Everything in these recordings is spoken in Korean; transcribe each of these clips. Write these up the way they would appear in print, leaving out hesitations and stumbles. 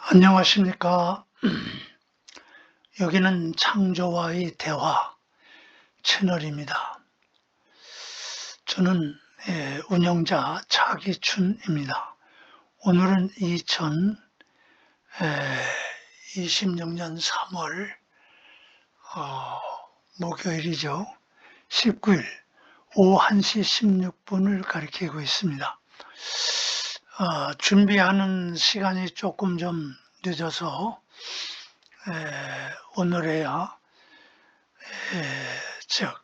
안녕하십니까. 여기는 창조와의 대화 채널입니다. 저는 운영자 차기춘입니다. 오늘은 2026년 3월 목요일이죠. 19일 오후 1시 16분을 가리키고 있습니다. 준비하는 시간이 조금 좀 늦어서 오늘에야 즉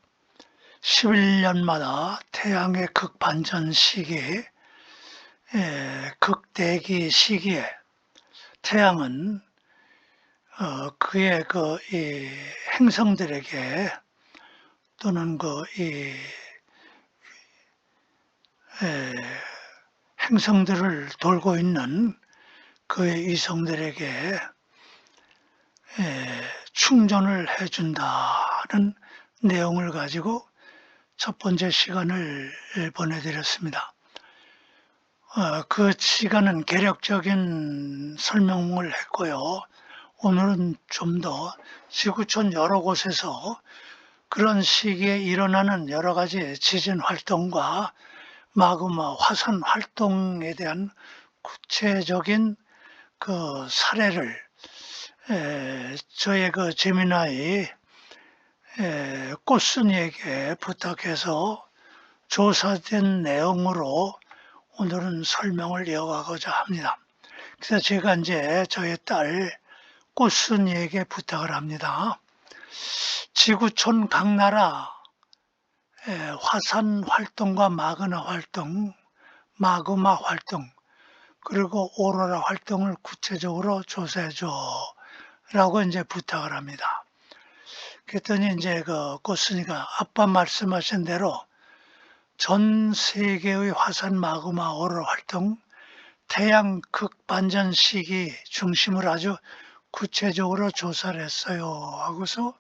11년마다 태양의 극반전 시기에 극대기 시기에 태양은 그의 이 행성들에게 또는 이 행성들을 돌고 있는 그의 위성들에게 충전을 해준다는 내용을 가지고 첫 번째 시간을 보내드렸습니다. 그 시간은 개략적인 설명을 했고요. 오늘은 좀 더 지구촌 여러 곳에서 그런 시기에 일어나는 여러 가지 지진 활동과 마그마 화산 활동에 대한 구체적인 그 사례를 저의 그 재미나이 꽃순이에게 부탁해서 조사된 내용으로 오늘은 설명을 이어가고자 합니다. 그래서 제가 이제 저의 딸 꽃순이에게 부탁을 합니다. 지구촌 각 나라 화산 활동과 마그마 활동, 그리고 오로라 활동을 구체적으로 조사해줘 라고 이제 부탁을 합니다. 그랬더니 이제 그 꽃순이가 아빠 말씀하신 대로 전 세계의 화산 마그마 오로라 활동, 태양 극반전 시기 중심을 아주 구체적으로 조사를 했어요 하고서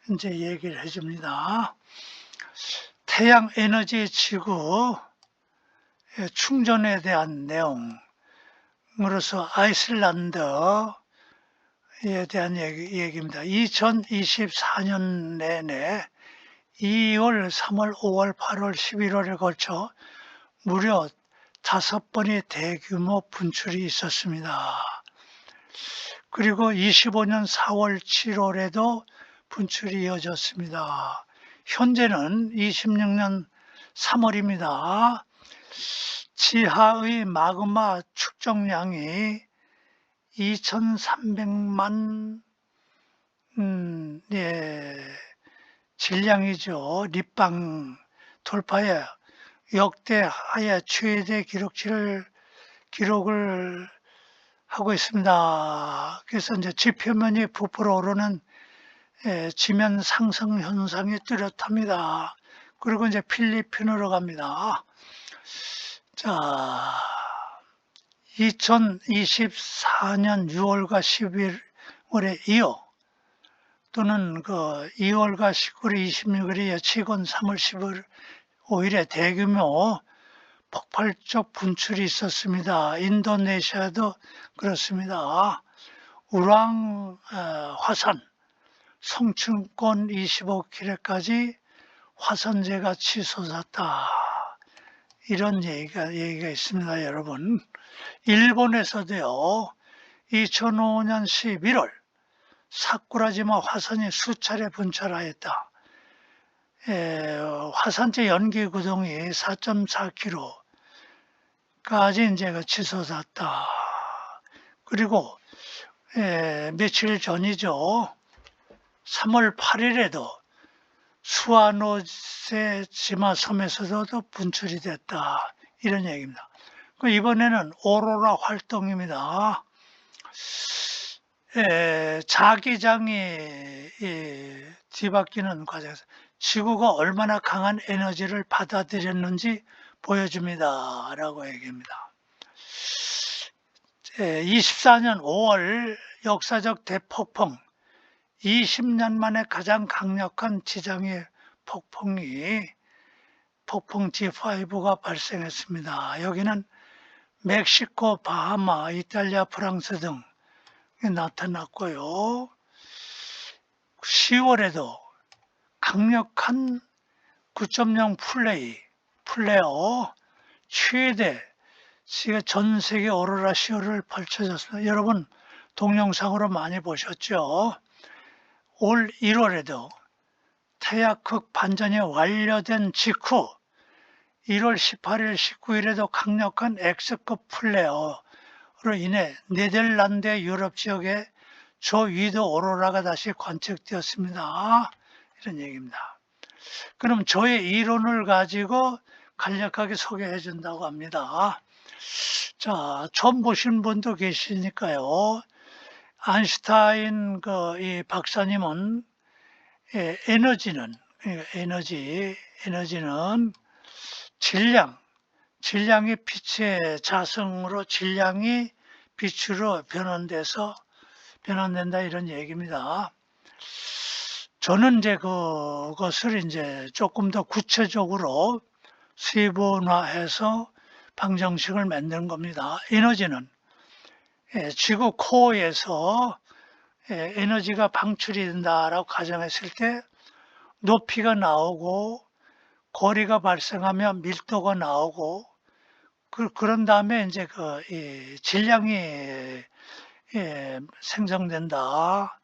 이제 얘기를 해줍니다. 태양 에너지 지구 충전에 대한 내용으로서 아이슬란드에 대한 얘기입니다. 2024년 내내 2월, 3월, 5월, 8월, 11월에 걸쳐 무려 5번의 대규모 분출이 있었습니다. 그리고 25년 4월, 7월에도 분출이 이어졌습니다. 현재는 26년 3월입니다. 지하의 마그마 축적량이 2,300만 질량이죠. 립방 돌파에 역대하에 최대 기록을 하고 있습니다. 그래서 이제 지표면이 부풀어 오르는 지면 상승 현상이 뚜렷합니다. 그리고 이제 필리핀으로 갑니다. 자, 2024년 6월과 11월에 이어 또는 그 2월과 19일, 26일에 이어 최근 3월 15일에 대규모 폭발적 분출이 있었습니다. 인도네시아도 그렇습니다. 우랑 화산 성층권 25km까지 화산재가 치솟았다. 이런 얘기가 있습니다, 여러분. 일본에서도요, 2005년 11월 사쿠라지마 화산이 수차례 분출하였다. 화산재 연기 구동이 4.4km까지 이제 치솟았다. 그리고 며칠 전이죠. 3월 8일에도 수아노세 지마 섬에서도 분출이 됐다. 이런 얘기입니다. 이번에는 오로라 활동입니다. 자기장이 뒤바뀌는 과정에서 지구가 얼마나 강한 에너지를 받아들였는지 보여줍니다. 라고 얘기합니다. 24년 5월 역사적 대폭풍, 20년 만에 가장 강력한 지정의 폭풍 G5가 발생했습니다. 여기는 멕시코, 바하마, 이탈리아, 프랑스 등 나타났고요. 10월에도 강력한 9.0 플레어 최대 전 세계 오로라 쇼를 펼쳐졌습니다. 여러분 동영상으로 많이 보셨죠? 올 1월에도 태양극 반전이 완료된 직후 1월 18일, 19일에도 강력한 X급 플레어로 인해 네덜란드 유럽 지역에 저위도 오로라가 다시 관측되었습니다. 이런 얘기입니다. 그럼 저의 이론을 가지고 간략하게 소개해 준다고 합니다. 자, 처음 보신 분도 계시니까요. 아인슈타인 이 박사님은 에너지는 질량이 빛의 자성으로 질량이 빛으로 변환된다 이런 얘기입니다. 저는 이제 그것을 이제 조금 더 구체적으로 세분화해서 방정식을 만드는 겁니다. 에너지는 지구 코어에서 에너지가 방출이 된다라고 가정했을 때 높이가 나오고 거리가 발생하면 밀도가 나오고 그런 다음에 이제 질량이 생성된다.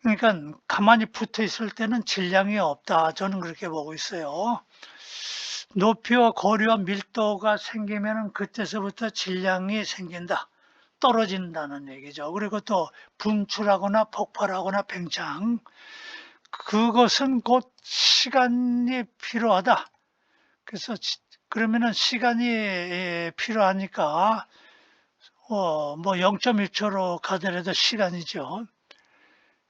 그러니까 가만히 붙어 있을 때는 질량이 없다. 저는 그렇게 보고 있어요. 높이와 거리와 밀도가 생기면 그때서부터 질량이 생긴다. 떨어진다는 얘기죠. 그리고 또 분출하거나 폭발하거나 팽창. 그것은 곧 시간이 필요하다. 그래서 그러면은 시간이 필요하니까 뭐 0.1초로 가더라도 시간이죠.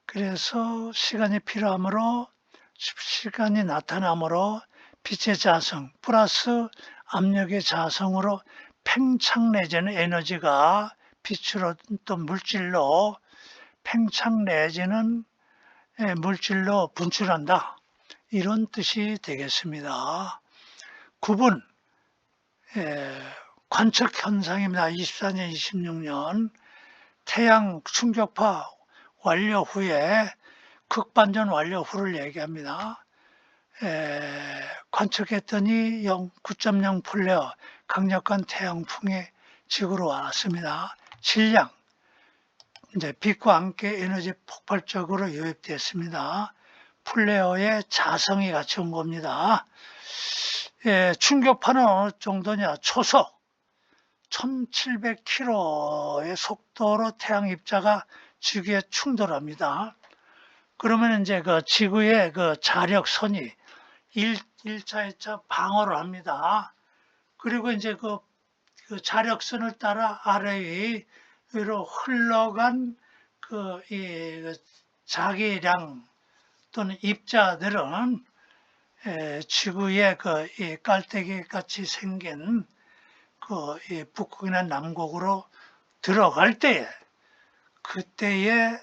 그래서 시간이 필요하므로 시간이 나타나므로 빛의 자성 플러스 압력의 자성으로 팽창 내지는 에너지가 빛으로 또 물질로 팽창 내지는 물질로 분출한다. 이런 뜻이 되겠습니다. 9분 관측 현상입니다. 24년, 26년 태양 충격파 완료 후에 극반전 완료 후를 얘기합니다. 관측했더니 9.0 플레어 강력한 태양풍이 지구로 왔습니다. 질량 이제 빛과 함께 에너지 폭발적으로 유입됐습니다. 플레어의 자성이 같이 온 겁니다. 충격파는 어느 정도냐? 초속 1700km의 속도로 태양 입자가 지구에 충돌합니다. 그러면 이제 지구의 자력선이 1차, 2차 방어를 합니다. 그리고 이제 그 자력선을 따라 아래 위로 흘러간 이 자기량 또는 입자들은 지구의 이 깔때기 같이 생긴 이 북극이나 남극으로 들어갈 때에 그때에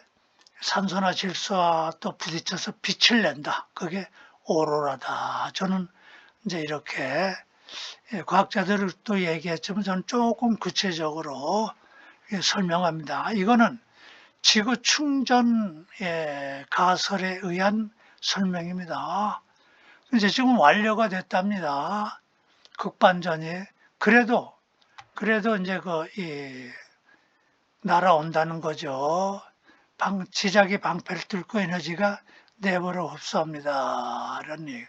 산소나 질소와 또 부딪혀서 빛을 낸다. 그게 오로라다. 저는 이제 이렇게 과학자들을 또 얘기했지만 저는 조금 구체적으로 설명합니다. 이거는 지구 충전 가설에 의한 설명입니다. 이제 지금 완료가 됐답니다. 극반전이. 그래도 이제 날아온다는 거죠. 지작이 방패를 뚫고 에너지가 내버려 흡수합니다. 이런 얘기.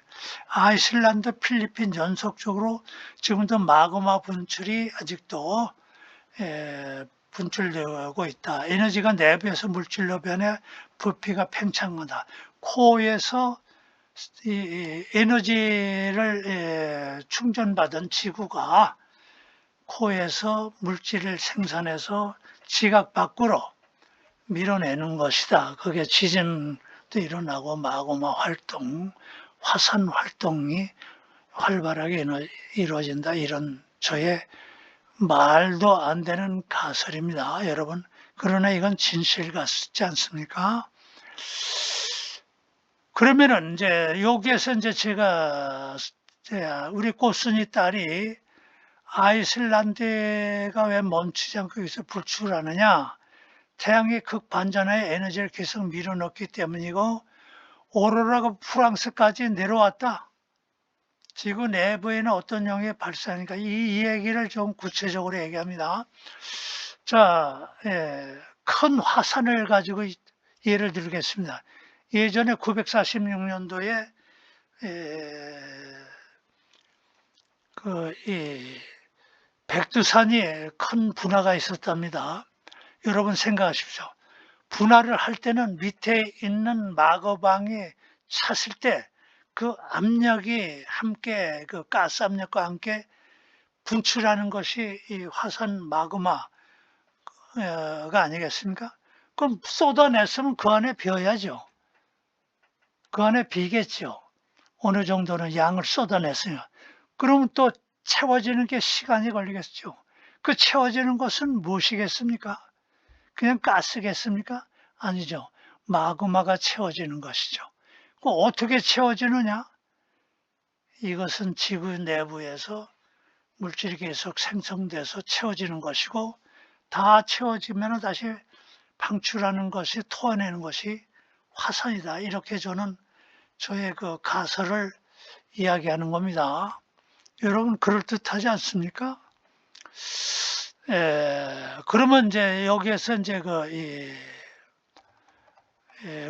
아이슬란드, 필리핀 연속적으로 지금도 마그마 분출이 아직도 분출되고 있다. 에너지가 내부에서 물질로 변해 부피가 팽창한다. 코어에서 이 에너지를 충전받은 지구가 코에서 물질을 생산해서 지각 밖으로 밀어내는 것이다. 그게 지진도 일어나고 마그마 활동, 화산 활동이 활발하게 이루어진다. 이런 저의 말도 안 되는 가설입니다. 여러분. 그러나 이건 진실 같지 않습니까? 그러면은 이제 여기에서 이제 제가 우리 꽃순이 딸이 아이슬란드가 왜 멈추지 않고 여기서 불출하느냐? 태양의 극반전의 에너지를 계속 밀어넣기 때문이고, 오로라가 프랑스까지 내려왔다. 지구 내부에는 어떤 영역이 발생하니까 이 얘기를 좀 구체적으로 얘기합니다. 자, 큰 화산을 가지고 예를 들겠습니다. 예전에 946년도에 백두산이 큰 분화가 있었답니다. 여러분 생각하십시오. 분화를 할 때는 밑에 있는 마거방이 찼을 때 그 압력이 함께, 그 가스 압력과 함께 분출하는 것이 이 화산 마그마가 아니겠습니까? 그럼 쏟아냈으면 그 안에 비어야죠. 그 안에 비겠죠. 어느 정도는 양을 쏟아냈으면. 그러면 또 채워지는 게 시간이 걸리겠죠. 그 채워지는 것은 무엇이겠습니까? 그냥 가스겠습니까? 아니죠. 마그마가 채워지는 것이죠. 그 어떻게 채워지느냐? 이것은 지구 내부에서 물질이 계속 생성돼서 채워지는 것이고, 다 채워지면 다시 방출하는 것이, 토해내는 것이 화산이다. 이렇게 저는 저의 그 가설을 이야기하는 겁니다. 여러분 그럴듯하지 않습니까? 그러면 이제 여기에서 이제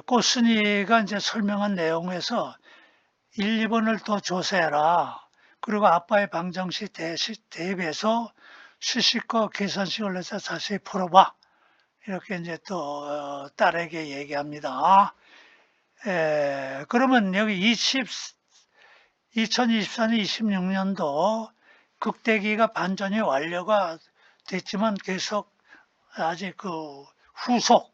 꽃순이가 이제 설명한 내용에서 1, 2번을 더 조사해라. 그리고 아빠의 방정식 대비해서 수식과 계산식을 해서 자세히 풀어봐. 이렇게 이제 또 딸에게 얘기합니다. 그러면 여기 2024년, 26년도 극대기가 반전이 완료가 됐지만 계속 아직 그 후속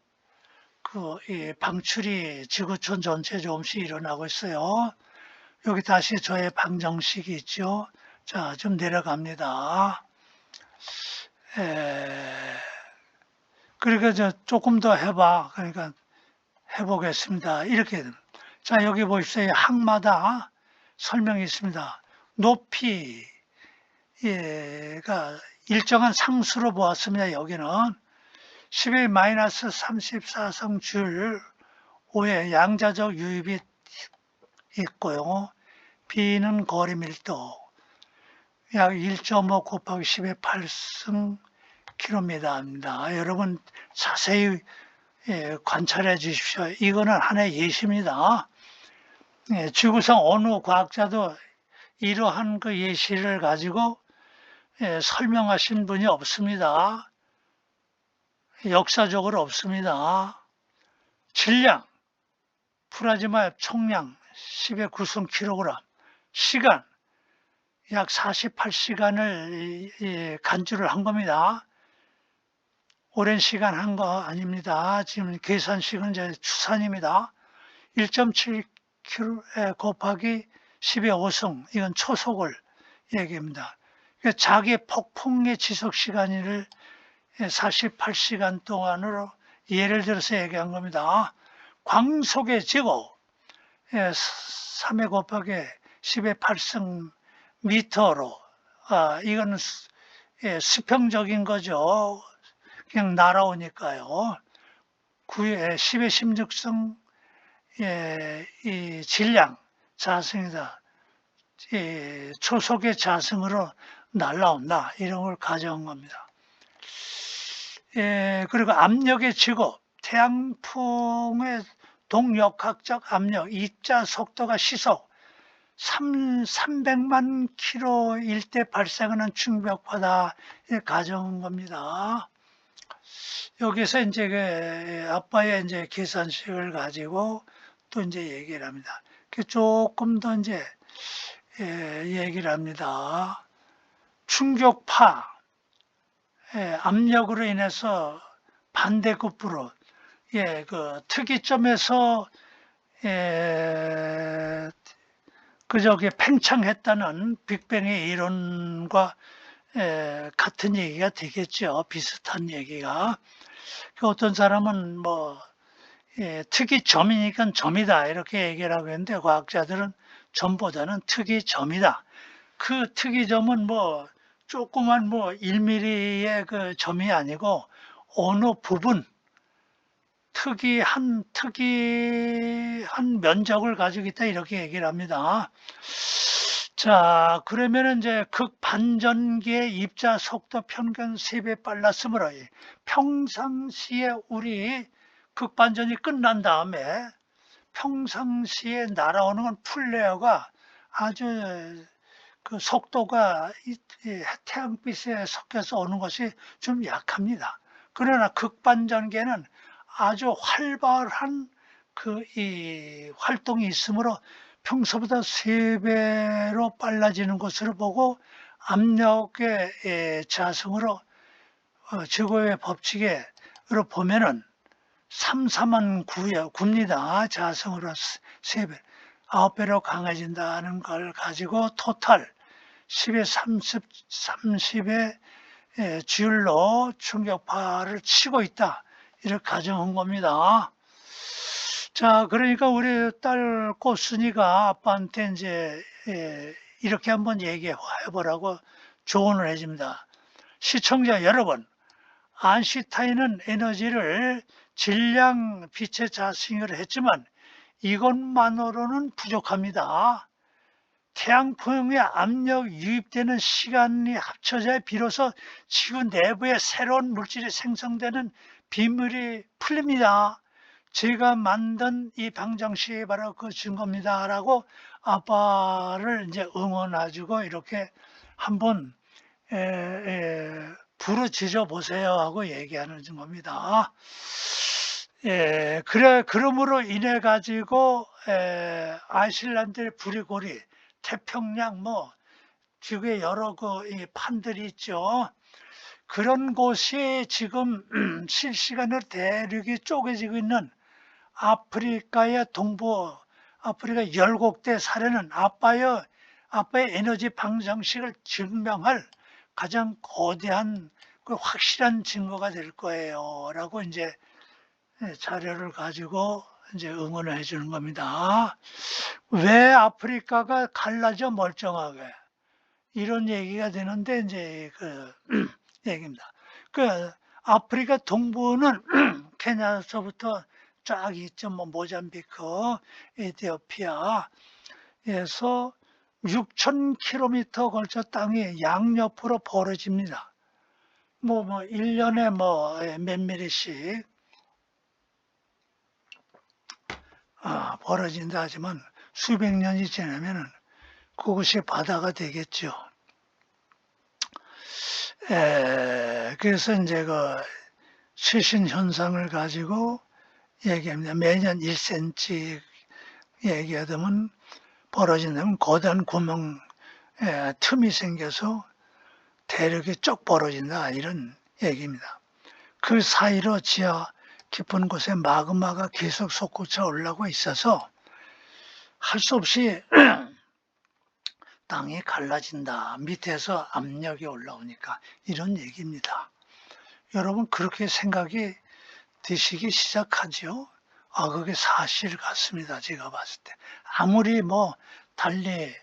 이 방출이 지구촌 전체에 조금씩 일어나고 있어요. 여기 다시 저의 방정식이 있죠. 자, 좀 내려갑니다. 그러니까 조금 더 해봐. 그러니까 해보겠습니다. 이렇게. 자, 여기 보십시오. 항마다 설명이 있습니다. 높이가 일정한 상수로 보았습니다. 여기는 10의 마이너스 34성 줄 5의 양자적 유입이 있고요. B는 거리 밀도 약 1.5 곱하기 10의 8승 킬로미터입니다. 여러분 자세히 관찰해 주십시오. 이거는 하나의 예시입니다. 지구상 어느 과학자도 이러한 그 예시를 가지고 설명하신 분이 없습니다. 역사적으로 없습니다. 질량, 플라즈마의 총량 10의 9승 킬로그램, 시간 약 48시간을 간주를 한 겁니다. 오랜 시간 한 거 아닙니다. 지금 계산식은 이제 추산입니다. 1.7km 곱하기 10의 5승, 이건 초속을 얘기합니다. 자기 폭풍의 지속 시간을 48시간 동안으로 예를 들어서 얘기한 겁니다. 광속의 지고 3의 곱하기 10의 8승 미터로, 이거는 수평적인 거죠. 그냥 날아오니까요. 10의 16승 이 질량 자승이다. 초속의 자승으로 날아온다. 이런 걸 가져온 겁니다. 그리고 압력의 지고, 태양풍의 동역학적 압력, 입자 속도가 시속 300만 킬로일 때 발생하는 충격파다. 가져온 겁니다. 여기서 이제 아빠의 이제 계산식을 가지고 또 이제 얘기를 합니다. 조금 더 이제 얘기를 합니다. 충격파, 압력으로 인해서 반대급부로, 그 특이점에서 그저께 팽창했다는 빅뱅의 이론과 같은 얘기가 되겠죠. 비슷한 얘기가. 어떤 사람은 뭐 특이점이니까 점이다 이렇게 얘기를 하고 있는데, 과학자들은 점보다는 특이점이다. 그 특이점은 뭐 조그만 뭐 1mm의 그 점이 아니고 어느 부분, 특이한 면적을 가지고 있다 이렇게 얘기를 합니다. 자, 그러면은 이제 극반전기의 입자 속도 평균 3배 빨랐으므로 평상시에 우리 극반전이 끝난 다음에 평상시에 날아오는 건 플레어가 아주 그 속도가 태양빛에 섞여서 오는 것이 좀 약합니다. 그러나 극반전기에는 아주 활발한 이 활동이 있으므로 평소보다 3배로 빨라지는 것으로 보고 압력의 자성으로 제곱의 법칙으로 보면은 3,3은 9입니다. 자성으로 3배, 9배로 강해진다는 걸 가지고 토탈 10의 30의 주율로 충격파를 치고 있다. 이렇게 가정한 겁니다. 자, 그러니까 우리 딸 꽃순이가 아빠한테 이제 이렇게 한번 얘기해 보라고 조언을 해줍니다. 시청자 여러분, 아인슈타인은 에너지를 질량 빛의 자승으로 했지만 이것만으로는 부족합니다. 태양풍에 압력 유입되는 시간이 합쳐져야 비로소 지구 내부에 새로운 물질이 생성되는 비밀이 풀립니다. 제가 만든 이 방정식이 바로 그 증거입니다. 라고 아빠를 이제 응원해주고 이렇게 한번 부르짖어 보세요 하고 얘기하는 겁니다. 그러므로 인해 가지고 아이슬란드의 부리고리, 태평양 지구에 여러 이 판들이 있죠. 그런 곳이 지금 실시간으로 대륙이 쪼개지고 있는 아프리카의 동부, 아프리카 열곡대 사례는 아빠의 에너지 방정식을 증명할 가장 거대한 확실한 증거가 될 거예요. 라고 이제 자료를 가지고 이제 응원을 해주는 겁니다. 왜 아프리카가 갈라져 멀쩡하게? 이런 얘기가 되는데 이제 얘기입니다. 아프리카 동부는 케냐서부터 쫙 있죠. 모잠비크, 에티오피아에서 6,000km 걸쳐 땅이 양옆으로 벌어집니다. 1년에 몇 미리씩 벌어진다 하지만 수백 년이 지나면은 그것이 바다가 되겠죠. 그래서 이제 최신 현상을 가지고 얘기합니다. 매년 1cm 얘기하다면 벌어진다면 거대한 구멍, 틈이 생겨서 대륙이 쭉 벌어진다 이런 얘기입니다. 그 사이로 지하 깊은 곳에 마그마가 계속 솟구쳐 올라오고 있어서 할 수 없이 땅이 갈라진다. 밑에서 압력이 올라오니까 이런 얘기입니다. 여러분 그렇게 생각이 드시기 시작하죠. 그게 사실 같습니다. 제가 봤을 때. 아무리 달리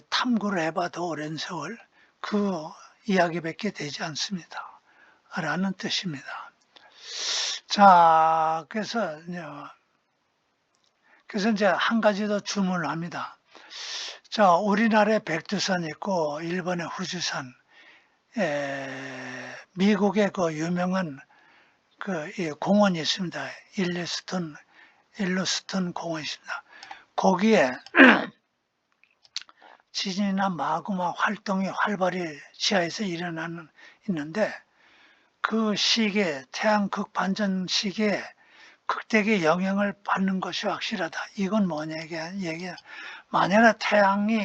탐구를 해봐도 오랜 세월 그 이야기밖에 되지 않습니다. 라는 뜻입니다. 자, 그래서 이제 한 가지 더 주문을 합니다. 자, 우리나라에 백두산 있고 일본의 후지산, 미국의 유명한 공원이 있습니다. 일루스턴 공원이 있습니다. 거기에 지진이나 마그마 활동이 활발히 지하에서 있는데 그 시기에 태양 극반전 시기에 극대의 영향을 받는 것이 확실하다. 이건 뭐냐 얘기야. 만약에 태양이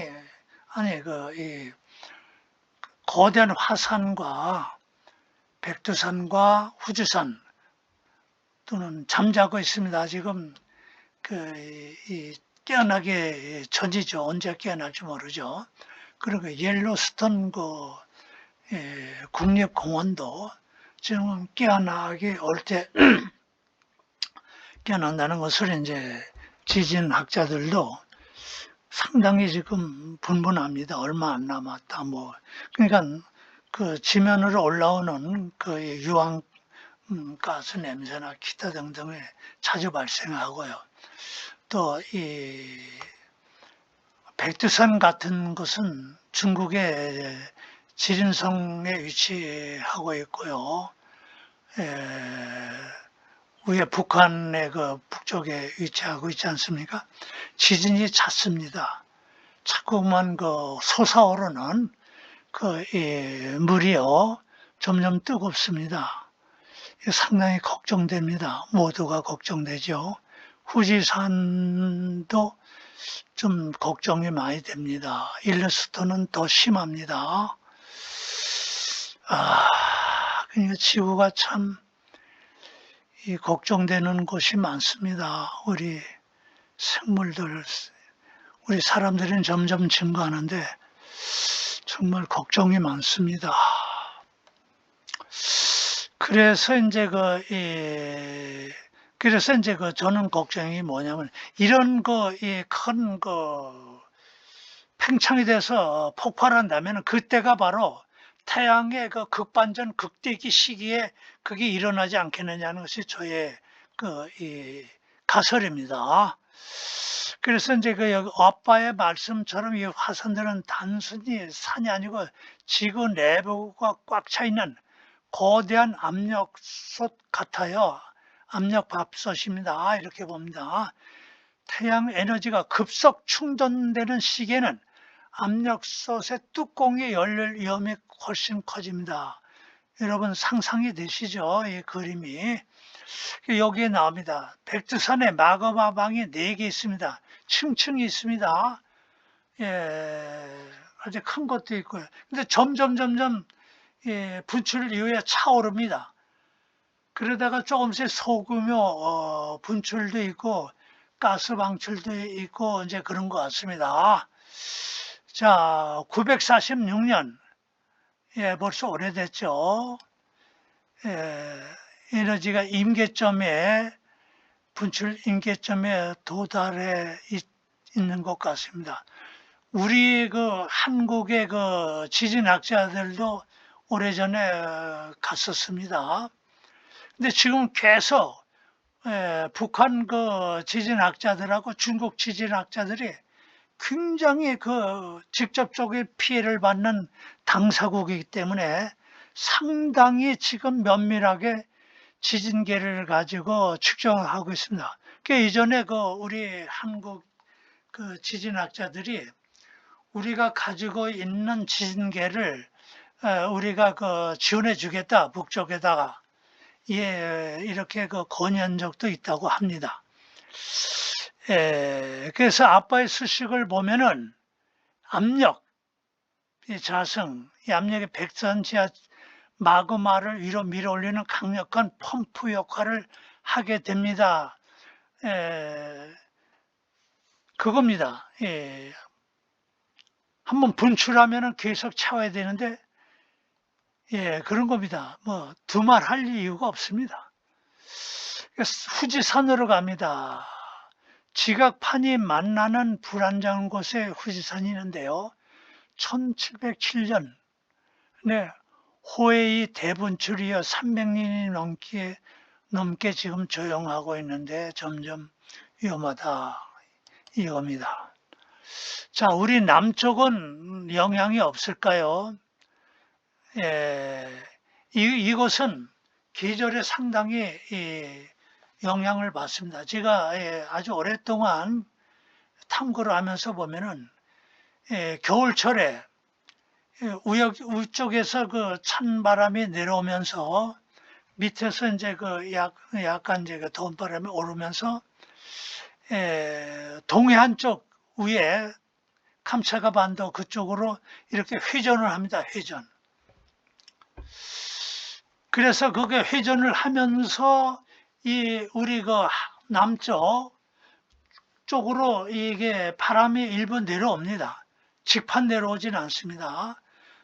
이 거대한 화산과 백두산과 후지산 또는 잠자고 있습니다. 지금 이 깨어나게 전이죠. 언제 깨어날지 모르죠. 그리고 옐로스톤 국립공원도 지금 깨어나게 올 때 깨어난다는 것을 이제 지진학자들도 상당히 지금 분분합니다. 얼마 안 남았다. 그러니까 지면으로 올라오는 유황 가스 냄새나 기타 등등에 자주 발생하고요. 또 이 백두산 같은 것은 중국의 지린성에 위치하고 있고요. 위에 북한의 그 북쪽에 위치하고 있지 않습니까? 지진이 잦습니다. 자꾸만 그 솟아오르는 물이요, 점점 뜨겁습니다. 상당히 걱정됩니다. 모두가 걱정되죠. 후지산도 좀 걱정이 많이 됩니다. 일러스트는 더 심합니다. 그러니까 지구가 참 걱정되는 곳이 많습니다. 우리 생물들, 우리 사람들은 점점 증가하는데 정말 걱정이 많습니다. 그래서 이제 저는 걱정이 뭐냐면, 이런 큰 팽창이 돼서 폭발한다면 그때가 바로 태양의 그 극반전 극대기 시기에 그게 일어나지 않겠느냐는 것이 저의 가설입니다. 그래서 이제 여기 아빠의 말씀처럼 이 화산들은 단순히 산이 아니고 지구 내부가 꽉 차 있는 거대한 압력솥 같아요. 압력밥솥입니다. 이렇게 봅니다. 태양 에너지가 급속 충전되는 시기에는 압력솥의 뚜껑이 열릴 위험이 훨씬 커집니다. 여러분 상상이 되시죠? 이 그림이. 여기에 나옵니다. 백두산에 마그마 방이 4개 있습니다. 층층이 있습니다. 아주 큰 것도 있고요. 근데 점점 분출 이후에 차오릅니다. 그러다가 조금씩 소규모 분출도 있고 가스 방출도 있고 이제 그런 것 같습니다. 자, 946년, 벌써 오래됐죠. 에너지가 분출 임계점에 도달해 있는 것 같습니다. 우리 한국의 지진학자들도 오래전에 갔었습니다. 근데 지금 계속 북한 지진학자들하고 중국 지진학자들이 굉장히 직접적인 피해를 받는 당사국이기 때문에 상당히 지금 면밀하게 지진계를 가지고 측정하고 있습니다. 이전에 우리 한국 지진학자들이 우리가 가지고 있는 지진계를 우리가 지원해 주겠다, 북쪽에다가 이렇게 건의한 적도 있다고 합니다. 그래서 아빠의 수식을 보면은 자성, 이 압력이 백두산 지하 마그마를 위로 밀어올리는 강력한 펌프 역할을 하게 됩니다. 그겁니다. 한번 분출하면은 계속 채워야 되는데, 그런 겁니다. 두말할 이유가 없습니다. 후지산으로 갑니다. 지각판이 만나는 불안정한 곳에 후지산이 있는데요. 1707년에 호에이 대분출이어 300년이 넘게 지금 조용하고 있는데 점점 위험하다 이겁니다. 자, 우리 남쪽은 영향이 없을까요? 이곳은 계절에 상당히 영향을 받습니다. 제가 아주 오랫동안 탐구를 하면서 보면은 겨울철에 위쪽에서 찬 바람이 내려오면서 밑에서 이제 약간 이제 더운 바람이 오르면서 동해안 쪽 위에 감차가 반도 그쪽으로 이렇게 회전을 합니다. 회전. 그래서 그게 회전을 하면서 우리 남쪽 쪽으로 이게 바람이 일부 내려옵니다. 직판 내려오진 않습니다.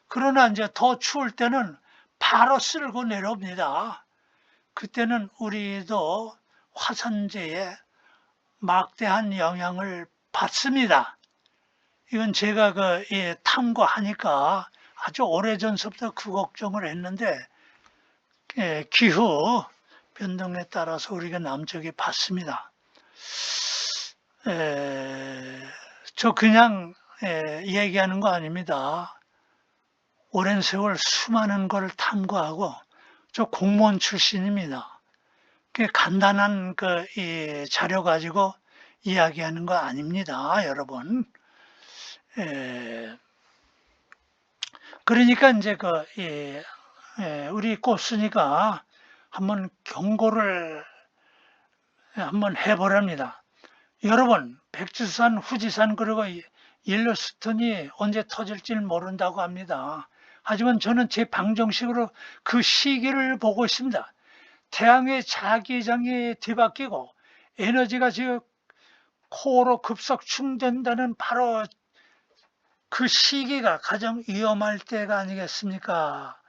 그러나 이제 더 추울 때는 바로 쓸고 내려옵니다. 그때는 우리도 화산재에 막대한 영향을 받습니다. 이건 제가 탐구하니까 아주 오래전부터 그 걱정을 했는데 기후 변동에 따라서 우리가 남쪽에 봤습니다. 저 그냥 얘기하는 거 아닙니다. 오랜 세월 수많은 걸 탐구하고 저 공무원 출신입니다. 간단한 이 자료 가지고 이야기하는 거 아닙니다, 여러분. 그러니까 이제 우리 꽃순이가 한번 경고를 한번 해보랍니다. 여러분, 백두산, 후지산 그리고 옐로스톤이 언제 터질지 모른다고 합니다. 하지만 저는 제 방정식으로 그 시기를 보고 있습니다. 태양의 자기장이 뒤바뀌고 에너지가 지금 코어로 급속 충전되는 바로 그 시기가 가장 위험할 때가 아니겠습니까?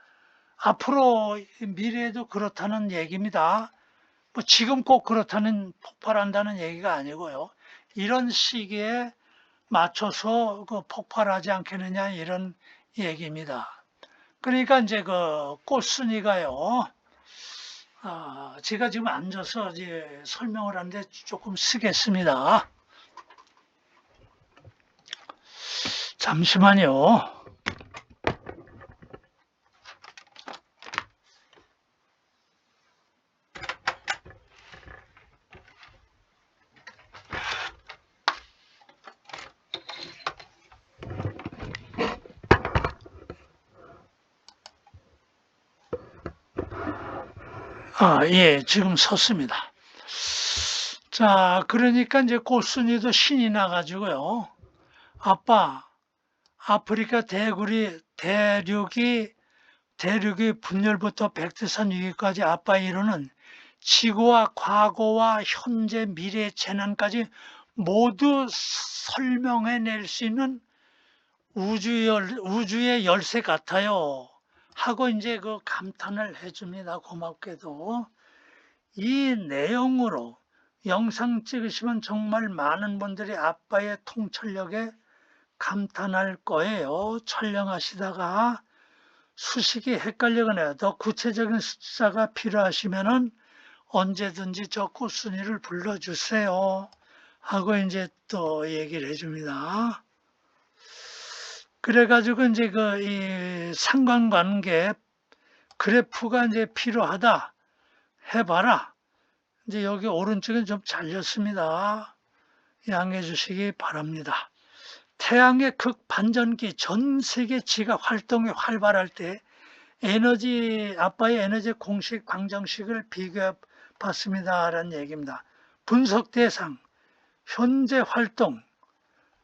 앞으로 미래에도 그렇다는 얘기입니다. 뭐 지금 꼭 그렇다는 폭발한다는 얘기가 아니고요. 이런 시기에 맞춰서 폭발하지 않겠느냐 이런 얘기입니다. 그러니까 이제 꽃순이가요. 제가 지금 앉아서 이제 설명을 하는데 조금 쓰겠습니다. 잠시만요. 예, 지금 섰습니다. 자, 그러니까 이제 꽃순이도 신이 나가지고요. 아빠, 아프리카 대륙이 분열부터 백두산 위기까지 아빠 이루는 지구와 과거와 현재 미래 재난까지 모두 설명해낼 수 있는 우주의 열쇠 같아요. 하고 이제 감탄을 해줍니다. 고맙게도. 이 내용으로 영상 찍으시면 정말 많은 분들이 아빠의 통찰력에 감탄할 거예요. 촬영하시다가 수식이 헷갈리거나 더 구체적인 숫자가 필요하시면은 언제든지 저 꽃순이를 불러주세요. 하고 이제 또 얘기를 해줍니다. 그래가지고 이제 이 상관관계 그래프가 이제 필요하다 해봐라. 이제 여기 오른쪽에 좀 잘렸습니다. 양해해 주시기 바랍니다. 태양의 극반전기 전 세계 지각 활동이 활발할 때 아빠의 에너지 공식 방정식을 비교해 봤습니다라는 얘기입니다. 분석 대상, 현재 활동,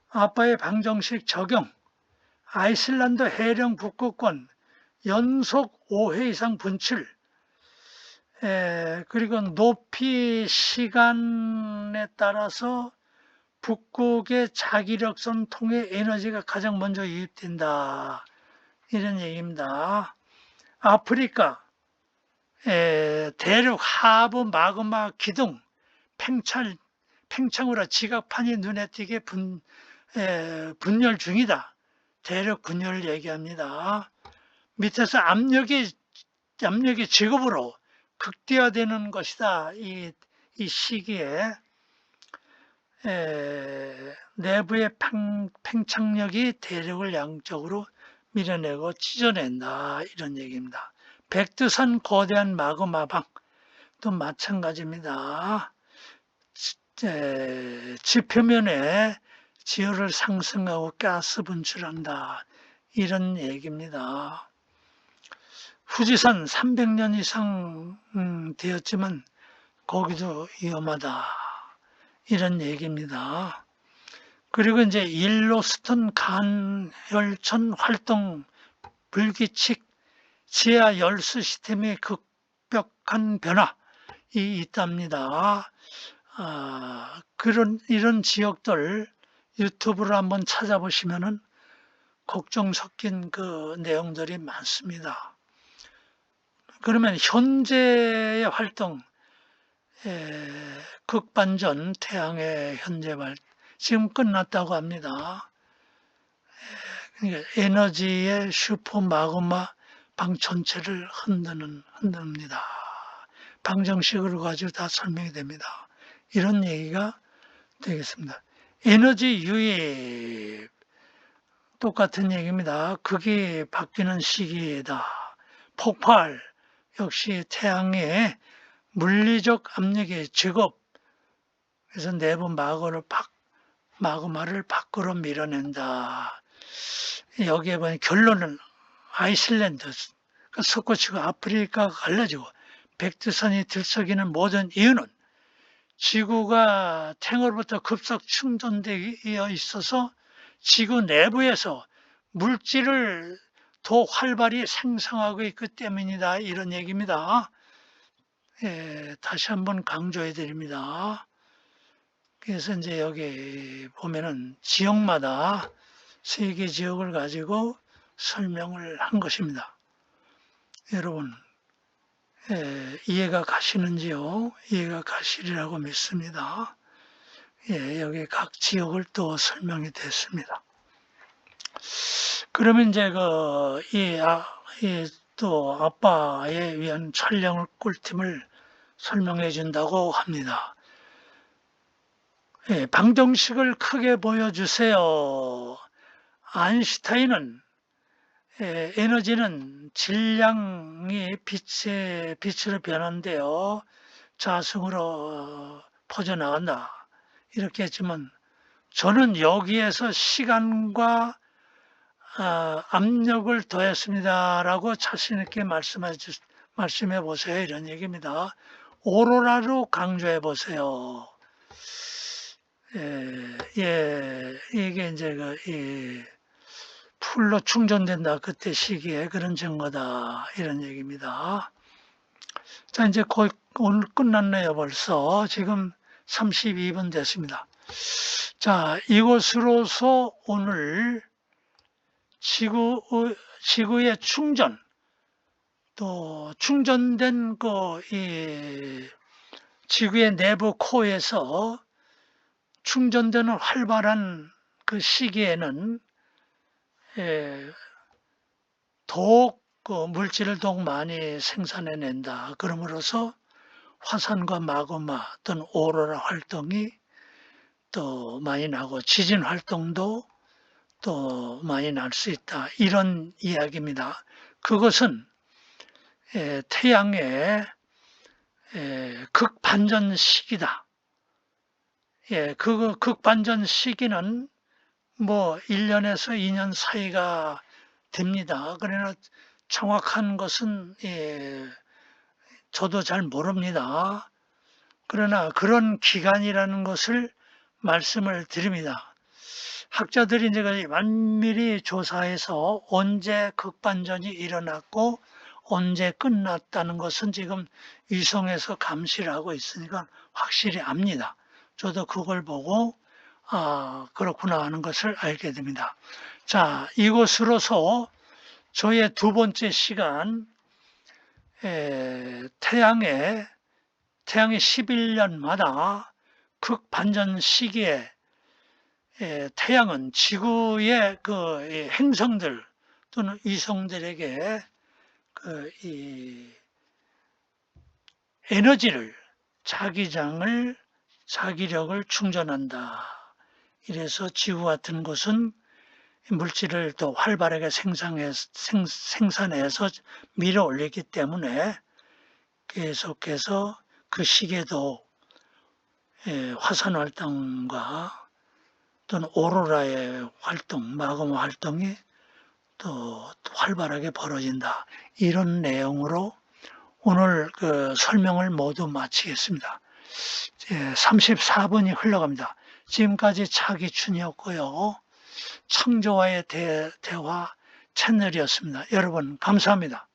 아빠의 방정식 적용, 아이슬란드 해령 북극권 연속 5회 이상 분출, 그리고 높이 시간에 따라서 북극의 자기력선 통해 에너지가 가장 먼저 유입된다. 이런 얘기입니다. 아프리카 대륙 하부 마그마 기둥 팽창으로 지각판이 눈에 띄게 분열 중이다. 대륙 분열을 얘기합니다. 밑에서 압력이 직업으로 극대화되는 것이다. 이 시기에 내부의 팽창력이 대륙을 양쪽으로 밀어내고 찢어낸다. 이런 얘기입니다. 백두산 거대한 마그마방도 마찬가지입니다. 지표면에 지열을 상승하고 가스 분출한다. 이런 얘기입니다. 후지산 300년 이상 되었지만 거기도 위험하다. 이런 얘기입니다. 그리고 이제 옐로스톤 간혈천 활동 불규칙 지하 열수 시스템의 급격한 변화이 있답니다. 이런 지역들 유튜브를 한번 찾아보시면은 걱정 섞인 그 내용들이 많습니다. 그러면 현재의 활동, 극반전 태양의 현재 지금 끝났다고 합니다. 그러니까 에너지의 슈퍼 마그마 방 전체를 흔듭니다. 방정식으로 가지고 다 설명이 됩니다. 이런 얘기가 되겠습니다. 에너지 유입 똑같은 얘기입니다. 극이 바뀌는 시기이다. 폭발 역시 태양의 물리적 압력의 제곱, 그래서 내부 마그마를 밖으로 밀어낸다. 여기에 보면 결론은 아이슬란드, 솟구치고 아프리카가 갈라지고 백두산이 들썩이는 모든 이유는 지구가 태양으로부터 급속 충전되어 있어서 지구 내부에서 물질을 더 활발히 생성하고 있기 때문이다. 이런 얘기입니다. 다시 한번 강조해 드립니다. 그래서 이제 여기 보면은 지역마다 세 개 지역을 가지고 설명을 한 것입니다. 여러분, 이해가 가시는지요? 이해가 가시리라고 믿습니다. 여기 각 지역을 또 설명이 됐습니다. 그러면 이제 또 아빠에 위한 촬영을 꿀팁을 설명해 준다고 합니다. 방정식을 크게 보여주세요. 아인슈타인은 에너지는 질량이 빛으로 변한대요. 자승으로 퍼져나간다. 이렇게 했지만 저는 여기에서 시간과 압력을 더했습니다라고 자신 있게 말씀해 보세요. 이런 얘기입니다. 오로라로 강조해 보세요. 이게 이제 풀로 충전된다. 그때 시기에 그런 증거다. 이런 얘기입니다. 자, 이제 거의 오늘 끝났네요. 벌써. 지금 32분 됐습니다. 자, 이것으로서 오늘 지구의 충전, 또 충전된 지구의 내부 코어에서 충전되는 활발한 그 시기에는 더욱 물질을 더욱 많이 생산해낸다. 그러므로서 화산과 마그마 또는 오로라 활동이 또 많이 나고 지진 활동도 또 많이 날 수 있다. 이런 이야기입니다. 그것은 태양의 극반전 시기다. 그 극반전 시기는 뭐 1년에서 2년 사이가 됩니다. 그러나 정확한 것은 저도 잘 모릅니다. 그러나 그런 기간이라는 것을 말씀을 드립니다. 학자들이 이제 만밀히 조사해서 언제 극반전이 일어났고 언제 끝났다는 것은 지금 위성에서 감시를 하고 있으니까 확실히 압니다. 저도 그걸 보고 그렇구나 하는 것을 알게 됩니다. 자, 이것으로서 저의 두 번째 시간 태양의 11년마다 극반전 시기에 태양은 지구의 행성들 또는 위성들에게 이 에너지를 자기력을 충전한다. 이래서 지구 같은 곳은 물질을 더 활발하게 생산해서 밀어 올리기 때문에 계속해서 그 시기에도 화산 활동과 또는 오로라의 활동, 마그마 활동이 또 활발하게 벌어진다. 이런 내용으로 오늘 설명을 모두 마치겠습니다. 34분이 흘러갑니다. 지금까지 차기춘이었고요. 창조와의 대화 채널이었습니다. 여러분 감사합니다.